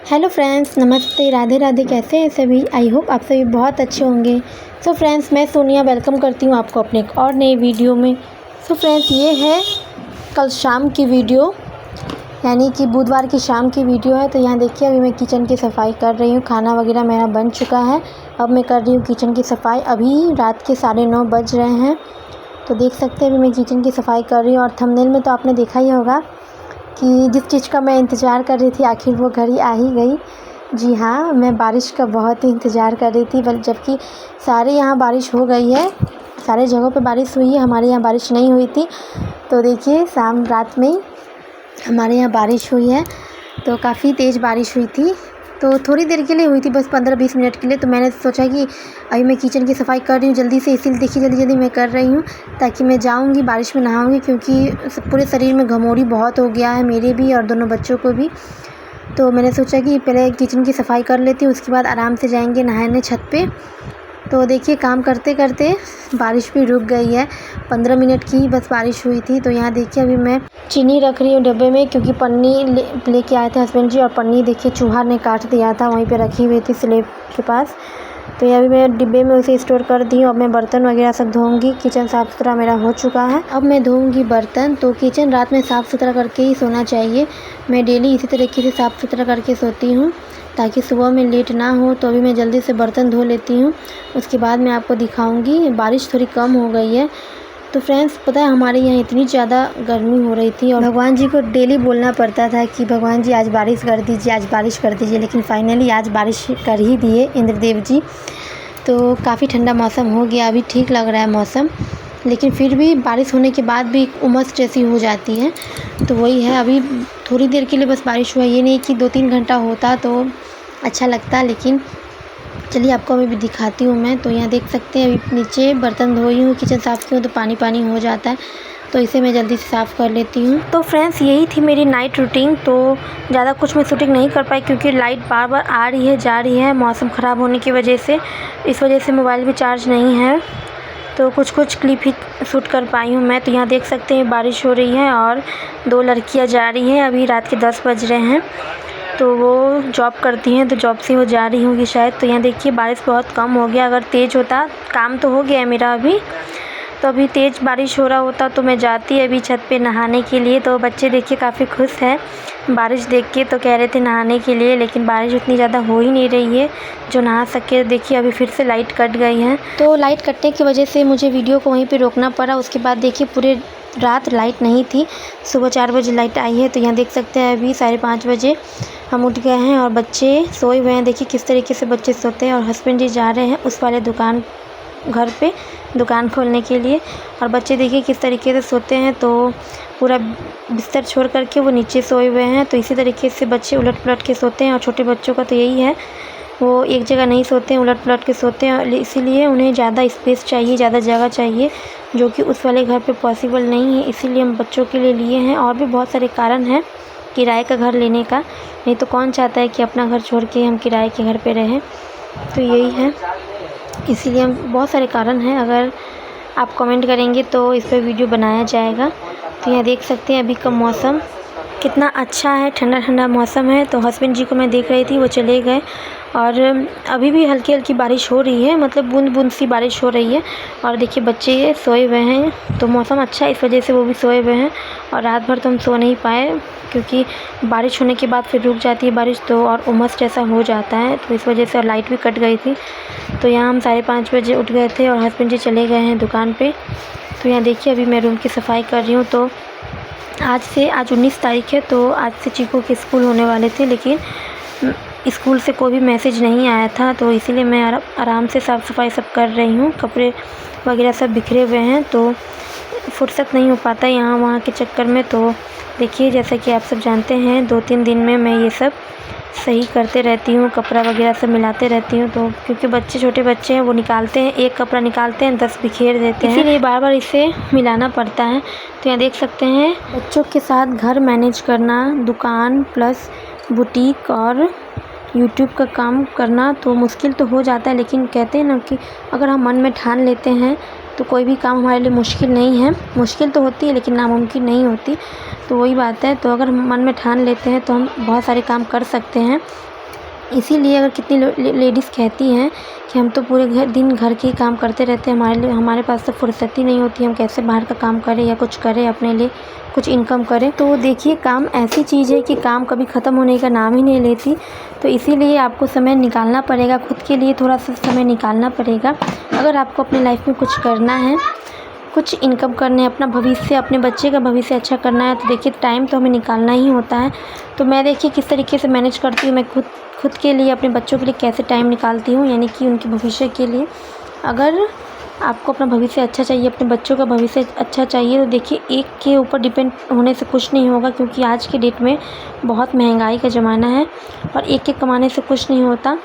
Hello friends, नमस्ते, राधे राधे। कैसे हैं सभी? आई होप आप सभी बहुत अच्छे होंगे। सो फ्रेंड्स, मैं सोनिया वेलकम करती हूँ आपको अपने एक और नई वीडियो में। सो फ्रेंड्स, ये है कल शाम की वीडियो, यानी कि बुधवार की शाम की वीडियो है। तो यहाँ देखिए, अभी मैं किचन की सफाई कर रही हूँ। खाना वगैरह मेरा बन चुका है। अब मैं कर रही हूँ किचन की सफाई। अभी रात के 9:30 बज रहे हैं। तो देख सकते हैं अभी मैं किचन की सफाई कर रही हूँ। और थंबनेल में तो आपने देखा ही होगा कि जिस चीज़ का मैं इंतज़ार कर रही थी, आखिर वो घड़ी आ ही गई। जी हाँ, मैं बारिश का बहुत ही इंतज़ार कर रही थी, जबकि सारे यहाँ बारिश हो गई है। सारे जगहों पे बारिश हुई है, हमारे यहाँ बारिश नहीं हुई थी। तो देखिए, शाम रात में हमारे यहाँ बारिश हुई है। तो काफ़ी तेज़ बारिश हुई थी। तो थोड़ी देर के लिए हुई थी, बस 15-20 मिनट के लिए। तो मैंने सोचा कि अभी मैं किचन की सफाई कर रही हूँ जल्दी से, इसीलिए देखिए जल्दी मैं कर रही हूँ, ताकि मैं जाऊँगी बारिश में नहाऊँगी, क्योंकि पूरे शरीर में घमौरी बहुत हो गया है, मेरे भी और दोनों बच्चों को भी। तो मैंने सोचा कि पहले किचन की सफाई कर लेती हूँ, उसके बाद आराम से जाएंगे नहाने छत पे। तो देखिए, काम करते करते बारिश भी रुक गई है। 15 मिनट की बस बारिश हुई थी। तो यहाँ देखिए, अभी मैं चीनी रख रही हूँ डब्बे में, क्योंकि पन्नी लेके आए थे हस्बैंड जी, और पन्नी देखिए चूहा ने काट दिया था, वहीं पे रखी हुई थी स्लेब के पास। तो ये अभी मैं डिब्बे में उसे स्टोर कर दी हूँ। अब मैं बर्तन वगैरह सब धोऊंगी। किचन साफ़ सुथरा मेरा हो चुका है, अब मैं धोऊंगी बर्तन। तो किचन रात में साफ़ सुथरा करके ही सोना चाहिए। मैं डेली इसी तरीके से साफ़ सुथरा करके सोती हूँ, ताकि सुबह में लेट ना हो। तो अभी मैं जल्दी से बर्तन धो लेती हूँ, उसके बाद मैं आपको दिखाऊंगी। बारिश थोड़ी कम हो गई है। तो फ्रेंड्स, पता है हमारे यहाँ इतनी ज़्यादा गर्मी हो रही थी, और भगवान जी को डेली बोलना पड़ता था कि भगवान जी आज बारिश कर दीजिए, आज बारिश कर दीजिए। लेकिन फाइनली आज बारिश कर ही दिए इंद्रदेव जी। तो काफ़ी ठंडा मौसम हो गया, अभी ठीक लग रहा है मौसम। लेकिन फिर भी बारिश होने के बाद भी उमस जैसी हो जाती है। तो वही है, अभी थोड़ी देर के लिए बस बारिश हुआ, ये नहीं कि 2-3 घंटा होता तो अच्छा लगता। लेकिन चलिए आपको अभी भी दिखाती हूँ मैं। तो यहाँ देख सकते हैं, अभी नीचे बर्तन धोई हूँ, किचन साफ़ की हूँ, तो पानी पानी हो जाता है। तो इसे मैं जल्दी से साफ़ कर लेती हूँ। तो फ्रेंड्स, यही थी मेरी नाइट रूटीन। तो ज़्यादा कुछ मैं शूटिंग नहीं कर पाई, क्योंकि लाइट बार बार आ रही है जा रही है, मौसम ख़राब होने की वजह से। इस वजह से मोबाइल भी चार्ज नहीं है, तो कुछ क्लिप ही शूट कर पाई हूँ मैं। तो यहाँ देख सकते हैं बारिश हो रही है, और 2 लड़कियाँ जा रही हैं। अभी रात के 10 बज रहे हैं। तो वो जॉब करती हैं, तो जॉब से वो जा रही होंगी शायद। तो यहाँ देखिए, बारिश बहुत कम हो गया। अगर तेज़ होता, काम तो हो गया है मेरा अभी, तो अभी तेज़ बारिश हो रहा होता तो मैं जाती अभी छत पे नहाने के लिए। तो बच्चे देखिए काफ़ी खुश हैं बारिश देख के, तो कह रहे थे नहाने के लिए। लेकिन बारिश उतनी ज़्यादा हो ही नहीं रही है जो नहा सके। देखिए, अभी फिर से लाइट कट गई है। तो लाइट कटने की वजह से मुझे वीडियो को वहीं पे रोकना पड़ा। उसके बाद देखिए, पूरे रात लाइट नहीं थी, सुबह 4 बजे लाइट आई है। तो यहाँ देख सकते हैं, अभी 5:30 बजे हम उठ गए हैं, और बच्चे सोए हुए हैं। देखिए किस तरीके से बच्चे सोते हैं। और हस्बैंड जी जा रहे हैं उस वाले घर पे दुकान खोलने के लिए, और बच्चे देखिए किस तरीके से सोते हैं। तो पूरा बिस्तर छोड़ करके वो नीचे सोए हुए हैं। तो इसी तरीके से बच्चे उलट पलट के सोते हैं, और छोटे बच्चों का तो यही है, वो एक जगह नहीं सोते हैं, उलट पलट के सोते हैं। इसीलिए उन्हें ज़्यादा स्पेस चाहिए, ज़्यादा जगह चाहिए, जो कि उस वाले घर पे पॉसिबल नहीं है। इसीलिए हम बच्चों के लिए लिए हैं। और भी बहुत सारे कारण हैं किराए का घर लेने का, नहीं तो कौन चाहता है कि अपना घर छोड़ के हम किराए के घर पे रहें। तो यही है, इसीलिए हम बहुत सारे कारण हैं। अगर आप कमेंट करेंगे तो इस पर वीडियो बनाया जाएगा। तो यहाँ देख सकते हैं अभी का मौसम कितना अच्छा है, ठंडा ठंडा मौसम है। तो हस्बैंड जी को मैं देख रही थी, वो चले गए, और अभी भी हल्की हल्की बारिश हो रही है, मतलब बूंद बूंद सी बारिश हो रही है। और देखिए बच्चे सोए हुए हैं, तो मौसम अच्छा है, इस वजह से वो भी सोए हुए हैं। और रात भर तो हम सो नहीं पाए, क्योंकि बारिश होने के बाद फिर रुक जाती है बारिश, तो और उमस जैसा हो जाता है। तो इस वजह से, और लाइट भी कट गई थी। तो यहाँ हम 5:30 बजे उठ गए थे, और हस्बैंड जी चले गए हैं दुकान पे। तो यहाँ देखिए, अभी मैं रूम की सफाई कर रही हूँ। तो आज 19 तारीख है, तो आज से चीकू के स्कूल होने वाले थे, लेकिन स्कूल से कोई भी मैसेज नहीं आया था। तो इसीलिए मैं आराम से साफ़ सफाई सब कर रही हूँ। कपड़े वगैरह सब बिखरे हुए हैं, तो फुर्सत नहीं हो पाता यहाँ वहाँ के चक्कर में। तो देखिए, जैसा कि आप सब जानते हैं, 2-3 दिन में मैं ये सब सही करते रहती हूँ, कपड़ा वगैरह सब मिलाते रहती हूँ। तो क्योंकि बच्चे छोटे बच्चे हैं, वो निकालते हैं, एक कपड़ा निकालते हैं 10 बिखेर देते हैं, इसीलिए बार बार इसे मिलाना पड़ता है। तो यहाँ देख सकते हैं, बच्चों के साथ घर मैनेज करना, दुकान प्लस बुटीक और यूट्यूब का काम करना तो मुश्किल तो हो जाता है। लेकिन कहते हैं ना कि अगर हम मन में ठान लेते हैं तो कोई भी काम हमारे लिए मुश्किल नहीं है। मुश्किल तो होती है, लेकिन नामुमकिन नहीं होती। तो वही बात है, तो अगर हम मन में ठान लेते हैं तो हम बहुत सारे काम कर सकते हैं। इसीलिए अगर कितनी लेडीज़ कहती हैं कि हम तो पूरे दिन घर के ही काम करते रहते हैं, हमारे पास तो फुर्सत ही नहीं होती, हम कैसे बाहर का काम करें या कुछ करें अपने लिए, कुछ इनकम करें। तो देखिए, काम ऐसी चीज़ है कि काम कभी ख़त्म होने का नाम ही नहीं लेती। तो इसीलिए आपको समय निकालना पड़ेगा, खुद के लिए थोड़ा सा समय निकालना पड़ेगा। अगर आपको अपनी लाइफ में कुछ करना है, कुछ इनकम करने है, अपना भविष्य, अपने बच्चे का भविष्य अच्छा करना है, तो देखिए टाइम तो हमें निकालना ही होता है। तो मैं देखिए किस तरीके से मैनेज करती हूँ, मैं खुद के लिए, अपने बच्चों के लिए कैसे टाइम निकालती हूँ, यानी कि उनके भविष्य के लिए। अगर आपको अपना भविष्य अच्छा चाहिए, अपने बच्चों का भविष्य अच्छा चाहिए, तो देखिए एक के ऊपर डिपेंड होने से कुछ नहीं होगा, क्योंकि आज की डेट में बहुत महंगाई का ज़माना है और एक के कमाने से कुछ नहीं होता।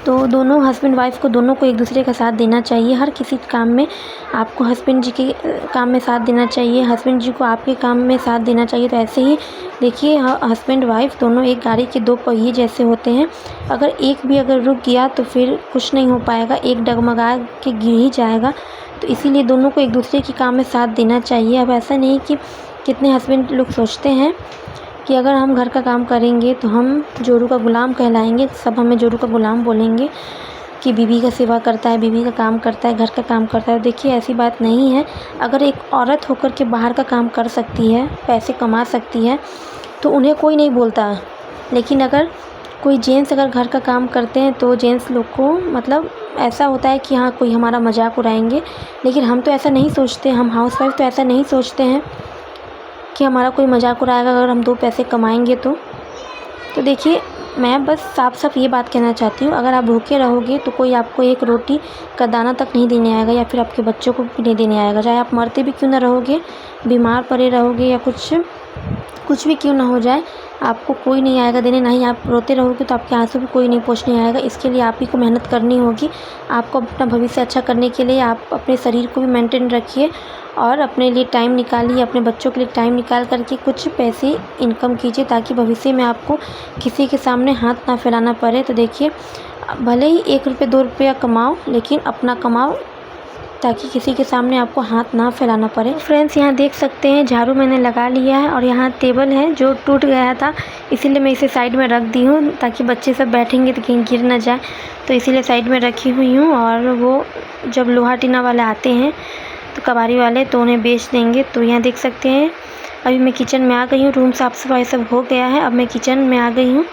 तो दोनों हस्बैंड वाइफ को, दोनों को एक दूसरे का साथ देना चाहिए। हर किसी काम में आपको हस्बैंड जी के काम में साथ देना चाहिए, हस्बैंड जी को आपके काम में साथ देना चाहिए। तो ऐसे ही देखिए, हस्बैंड वाइफ दोनों एक गाड़ी के दो पहिए जैसे होते हैं। अगर एक भी अगर रुक गया तो फिर कुछ नहीं हो पाएगा, एक डगमगा के गिर ही जाएगा। तो इसीलिए दोनों को एक दूसरे के काम में साथ देना चाहिए। अब ऐसा नहीं कि कितने हस्बैंड लोग सोचते हैं कि अगर हम घर का काम करेंगे तो हम जोरू का गुलाम कहलाएंगे, सब हमें जोरू का गुलाम बोलेंगे कि बीवी का सेवा करता है, बीवी का काम करता है, घर का काम करता है। देखिए ऐसी बात नहीं है। अगर एक औरत होकर के बाहर का काम कर सकती है, पैसे कमा सकती है, तो उन्हें कोई नहीं बोलता। लेकिन अगर कोई जेंट्स अगर घर का काम करते हैं तो जेंट्स लोग को मतलब ऐसा होता है कि हाँ, कोई हमारा मजाक उड़ाएंगे। लेकिन हम तो ऐसा नहीं सोचते, हम हाउसवाइफ तो ऐसा नहीं सोचते हैं कि हमारा कोई मजाक उड़ाएगा अगर हम 2 पैसे कमाएंगे तो देखिए, मैं बस साफ साफ ये बात कहना चाहती हूँ, अगर आप भूखे रहोगे तो कोई आपको एक रोटी का दाना तक नहीं देने आएगा, या फिर आपके बच्चों को भी नहीं देने आएगा। चाहे आप मरते भी क्यों ना रहोगे, बीमार पड़े रहोगे, या कुछ भी क्यों ना हो जाए, आपको कोई नहीं आएगा देने। ना ही आप रोते रहोगे तो आपके आंसू भी कोई नहीं पोंछने आएगा। इसके लिए आप ही को मेहनत करनी होगी। आपको अपना भविष्य अच्छा करने के लिए आप अपने शरीर को भी मेंटेन रखिए और अपने लिए टाइम निकालिए, अपने बच्चों के लिए टाइम निकाल करके कुछ पैसे इनकम कीजिए, ताकि भविष्य में आपको किसी के सामने हाथ ना फैलाना पड़े। तो देखिए, भले ही 1 रुपये 2 रुपया कमाओ, लेकिन अपना कमाओ, ताकि किसी के सामने आपको हाथ ना फैलाना पड़े। फ्रेंड्स, यहाँ देख सकते हैं झाड़ू मैंने लगा लिया है और यहाँ टेबल है जो टूट गया था, इसीलिए मैं इसे साइड में रख दी हूँ, ताकि बच्चे सब बैठेंगे तो कहीं गिर ना जाए। तो इसीलिए साइड में रखी हुई हूँ। और वो जब लोहा टीना वाले आते हैं तो कबाड़ी वाले, तो उन्हें बेच देंगे। तो यहाँ देख सकते हैं, अभी मैं किचन में आ गई हूँ। रूम साफ़ सफाई सब हो गया है, अब मैं किचन में आ गई हूँ।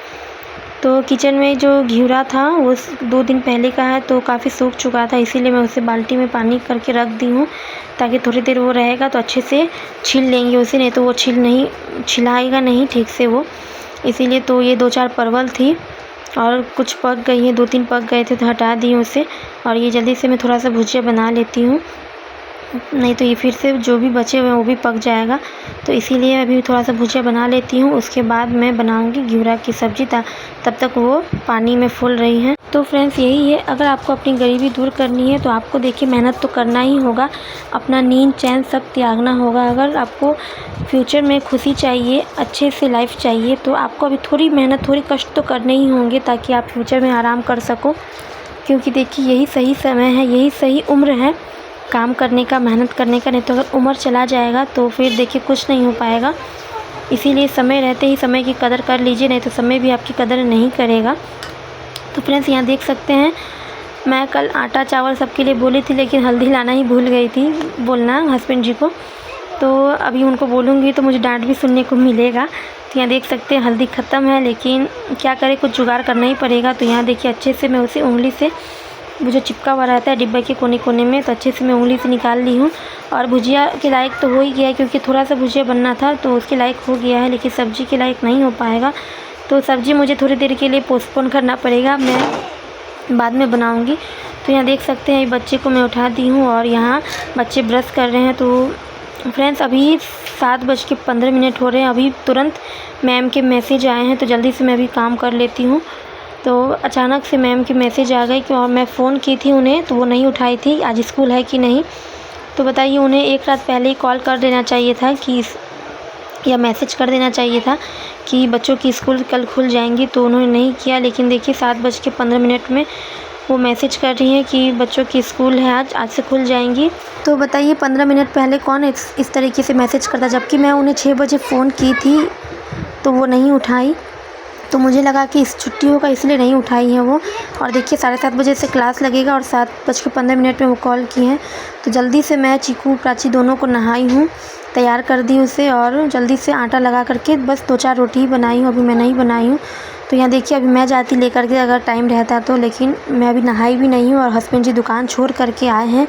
तो किचन में जो घिउरा था वो 2 दिन पहले का है, तो काफ़ी सूख चुका था, इसीलिए मैं उसे बाल्टी में पानी करके रख दी हूँ, ताकि थोड़ी देर वो रहेगा तो अच्छे से छील लेंगे उसे, नहीं तो वो छिलाएगा नहीं ठीक से वो। इसीलिए तो ये 2-4 परवल थी और कुछ पक गई है, 2-3 पक गए थे तो हटा दिए उसे। और ये जल्दी से मैं थोड़ा सा भुजिया बना लेती हूँ, नहीं तो ये फिर से जो भी बचे हुए हैं वो भी पक जाएगा। तो इसीलिए अभी थोड़ा सा भुजिया बना लेती हूँ, उसके बाद मैं बनाऊँगी घिउरा की सब्ज़ी। तब तक वो पानी में फूल रही हैं। तो फ्रेंड्स, यही है, अगर आपको अपनी गरीबी दूर करनी है तो आपको देखिए मेहनत तो करना ही होगा, अपना नींद चैन सब त्यागना होगा। अगर आपको फ्यूचर में खुशी चाहिए, अच्छे से लाइफ चाहिए, तो आपको अभी थोड़ी मेहनत, थोड़ी कष्ट तो करने ही होंगे, ताकि आप फ्यूचर में आराम कर सको। क्योंकि देखिए, यही सही समय है, यही सही उम्र है काम करने का, मेहनत करने का। नहीं तो अगर उम्र चला जाएगा तो फिर देखिए कुछ नहीं हो पाएगा। इसीलिए समय रहते ही समय की कदर कर लीजिए, नहीं तो समय भी आपकी कदर नहीं करेगा। तो फ्रेंड्स, यहाँ देख सकते हैं, मैं कल आटा चावल सबके लिए बोली थी, लेकिन हल्दी लाना ही भूल गई थी बोलना हस्बैंड जी को। तो अभी उनको बोलूँगी तो मुझे डांट भी सुनने को मिलेगा। तो यहाँ देख सकते हैं हल्दी ख़त्म है, लेकिन क्या करें, कुछ जुगाड़ करना ही पड़ेगा। तो यहाँ देखिए अच्छे से मैं उसे उंगली से, वो जो चिपका हुआ रहता है डिब्बे के कोने कोने में, तो अच्छे से मैं उंगली से निकाल ली हूँ। और भुजिया के लायक तो हो ही गया है, क्योंकि थोड़ा सा भुजिया बनना था तो उसके लायक हो गया है, लेकिन सब्ज़ी के लायक नहीं हो पाएगा। तो सब्ज़ी मुझे थोड़ी देर के लिए पोस्टपोन करना पड़ेगा, मैं बाद में बनाऊँगी। तो यहाँ देख सकते हैं बच्चे को मैं उठा दी हूँ और यहाँ बच्चे ब्रश कर रहे हैं। तो फ्रेंड्स, अभी 7:15 हो रहे हैं, अभी तुरंत मैम के मैसेज आए हैं, तो जल्दी से मैं अभी काम कर लेती हूँ। तो अचानक से मैम की मैसेज आ गई कि, और मैं फ़ोन की थी उन्हें तो वो नहीं उठाई थी, आज स्कूल है कि नहीं। तो बताइए, उन्हें एक रात पहले ही कॉल कर देना चाहिए था कि, या मैसेज कर देना चाहिए था कि बच्चों की स्कूल कल खुल जाएंगी, तो उन्होंने नहीं किया। लेकिन देखिए 7:15 में वो मैसेज कर रही हैं कि बच्चों की स्कूल है, आज से खुल जाएंगी। तो बताइए 15 मिनट पहले कौन इस तरीके से मैसेज करता, जबकि मैं उन्हें 6 बजे फ़ोन की थी तो वो नहीं उठाई। तो मुझे लगा कि इस छुट्टी होगा इसलिए नहीं उठाई है वो। और देखिए 7:30 बजे से क्लास लगेगा और 7:15 में वो कॉल की हैं। तो जल्दी से मैं चीकू प्राची दोनों को नहाई हूँ, तैयार कर दी उसे और जल्दी से आटा लगा करके बस 2-4 रोटी ही बनाई हूँ, अभी मैं नहीं बनाई हूँ। तो यहाँ देखिए अभी मैं जाती लेकर के अगर टाइम रहता तो, लेकिन मैं अभी नहाई भी नहीं हूँ और हस्बैंड जी दुकान छोड़ करके आए हैं।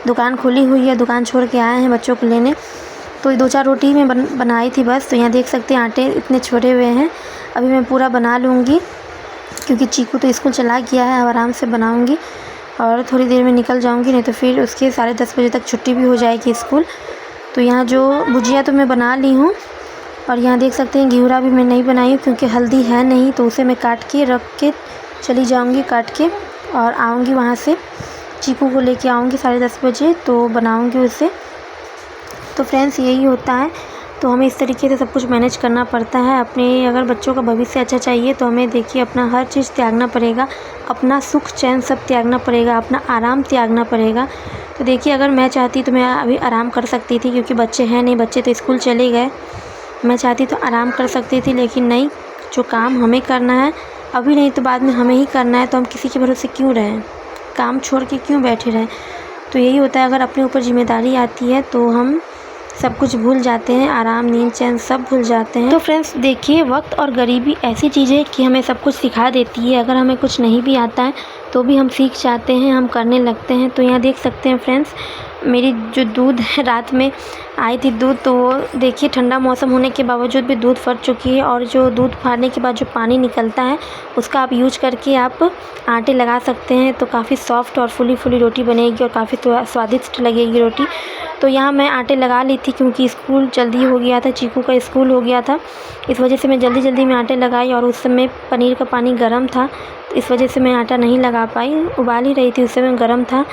दुकान खुली हुई है, दुकान छोड़ के आए हैं बच्चों को लेने। तो 2-4 रोटी मैं बनाई थी बस। तो यहाँ देख सकते हैं आटे इतने छोड़े हुए हैं, अभी मैं पूरा बना लूँगी क्योंकि चीकू तो स्कूल चला गया है। अब आराम से बनाऊँगी और थोड़ी देर में निकल जाऊँगी, नहीं तो फिर उसके 10:30 बजे तक छुट्टी भी हो जाएगी स्कूल। तो यहाँ जो भुजिया तो मैं बना ली हूँ और यहाँ देख सकते हैं घिउरा भी मैं नहीं बनाई हूँ क्योंकि हल्दी है नहीं, तो उसे मैं काट के रख के चली जाऊँगी काट के और आऊँगी वहाँ से चीकू को लेके आऊँगी 10:30 बजे तो बनाऊँगी उसे। तो फ्रेंड्स यही होता है, तो हमें इस तरीके से सब कुछ मैनेज करना पड़ता है। अपने अगर बच्चों का भविष्य अच्छा चाहिए तो हमें देखिए अपना हर चीज़ त्यागना पड़ेगा, अपना सुख चैन सब त्यागना पड़ेगा, अपना आराम त्यागना पड़ेगा। तो देखिए अगर मैं चाहती तो मैं अभी आराम कर सकती थी क्योंकि बच्चे हैं नहीं, बच्चे तो स्कूल चले गए। मैं चाहती तो आराम कर सकती थी, लेकिन नहीं, जो काम हमें करना है अभी नहीं तो बाद में हमें ही करना है, तो हम किसी के भरोसे क्यों रहें, काम छोड़ के क्यों बैठे रहें। तो यही होता है, अगर अपने ऊपर जिम्मेदारी आती है तो हम सब कुछ भूल जाते हैं, आराम नींद चैन सब भूल जाते हैं। तो फ्रेंड्स देखिए वक्त और गरीबी ऐसी चीज़ है कि हमें सब कुछ सिखा देती है। अगर हमें कुछ नहीं भी आता है तो भी हम सीख जाते हैं, हम करने लगते हैं। तो यहाँ देख सकते हैं फ्रेंड्स मेरी जो दूध है रात में आई थी दूध, तो वो देखिए ठंडा मौसम होने के बावजूद भी दूध फट चुकी है। और जो दूध फाड़ने के बाद जो पानी निकलता है उसका आप यूज करके आप आटे लगा सकते हैं, तो काफ़ी सॉफ्ट और फुली फुली रोटी बनेगी और काफ़ी स्वादिष्ट लगेगी रोटी। तो यहाँ मैं आटे लगा ली थी क्योंकि स्कूल जल्दी हो गया था, चीकू का स्कूल हो गया था, इस वजह से मैं जल्दी में आटे लगाई। और उस समय पनीर का पानी गर्म था, इस वजह से मैं आटा नहीं लगा पाई, उबाल ही रही थी उस समय गर्म था।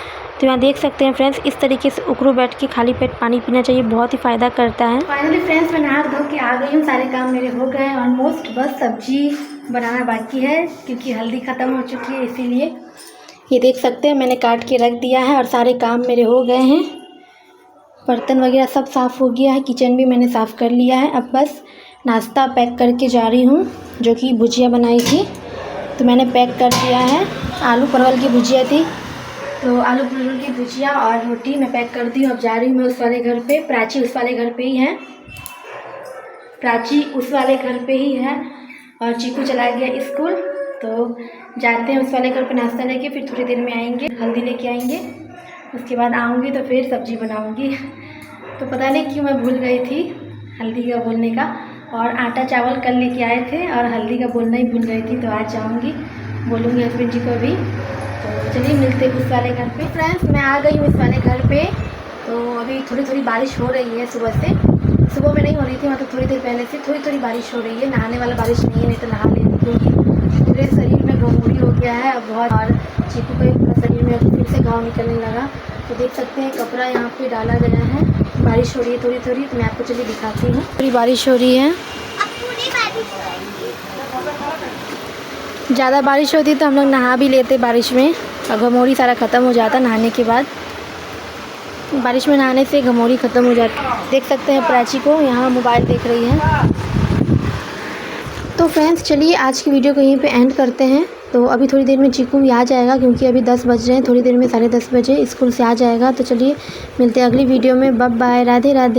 तो यहाँ देख सकते हैं फ्रेंड्स इस तरीके से उखरू बैठ के खाली पेट पानी पीना चाहिए, बहुत ही फ़ायदा करता है। फाइनली फ्रेंड्स मैं नहा धो के आ गई हूँ, सारे काम मेरे हो गए ऑलमोस्ट, बस सब्जी बनाना बाकी है क्योंकि हल्दी ख़त्म हो चुकी है, इसीलिए ये देख सकते हैं मैंने काट के रख दिया है और सारे काम मेरे हो गए हैं। बर्तन वगैरह सब साफ़ हो गया है, किचन भी मैंने साफ़ कर लिया है। अब बस नाश्ता पैक करके जा रही हूँ, जो कि भुजिया बनाई थी तो मैंने पैक कर दिया है। आलू परवल की भुजिया थी, तो आलू परवल की भुजिया और रोटी मैं पैक कर दी हूँ। अब जा रही हूँ मैं उस वाले घर पे, प्राची उस वाले घर पे ही है, प्राची उस वाले घर पे ही है और चीकू चला गया स्कूल। तो जाते हैं उस वाले घर पे नाश्ता लेके, फिर थोड़ी देर में आएंगे, हल्दी लेके आएंगे, उसके बाद आऊँगी तो फिर सब्ज़ी बनाऊँगी। तो पता नहीं क्यों मैं भूल गई थी हल्दी का बोलने का, और आटा चावल कल लेके आए थे और हल्दी का बोलना ही भूल गई थी। तो आज जाऊँगी, बोलूँगी हस्बैंड जी को भी। तो चलिए मिलते हैं उस वाले घर पे। फ्रेंड्स मैं आ गई हूँ इस वाले घर पे, तो अभी थोड़ी बारिश हो रही है सुबह से, सुबह में नहीं हो रही थी, मतलब थोड़ी देर पहले से थोड़ी बारिश हो रही है। नहाने वाला बारिश नहीं है, नहीं तो नहा लेती क्योंकि पूरे शरीर में घमौरी हो गया है अब बहुत, और चीकू के शरीर में फिर से घाव निकलने लगा। तो देख सकते हैं कपड़ा यहाँ पे डाला गया है, बारिश हो रही है थोड़ी, तो मैं आपको चलिए दिखाती हूँ। पूरी बारिश हो रही है, ज़्यादा बारिश होती तो हम लोग नहा भी लेते बारिश में और घमौरी सारा ख़त्म हो जाता नहाने के बाद। बारिश में नहाने से घमौरी ख़त्म हो जाती। देख सकते हैं प्राची को यहाँ मोबाइल देख रही है। तो फ्रेंड्स चलिए आज की वीडियो को यहीं पे एंड करते हैं। तो अभी थोड़ी देर में चीकू भी आ जाएगा क्योंकि अभी 10 बज रहे हैं, थोड़ी देर में 10:30 बजे स्कूल से आ जाएगा। तो चलिए मिलते हैं अगली वीडियो में, बाय बाय, राधे राधे।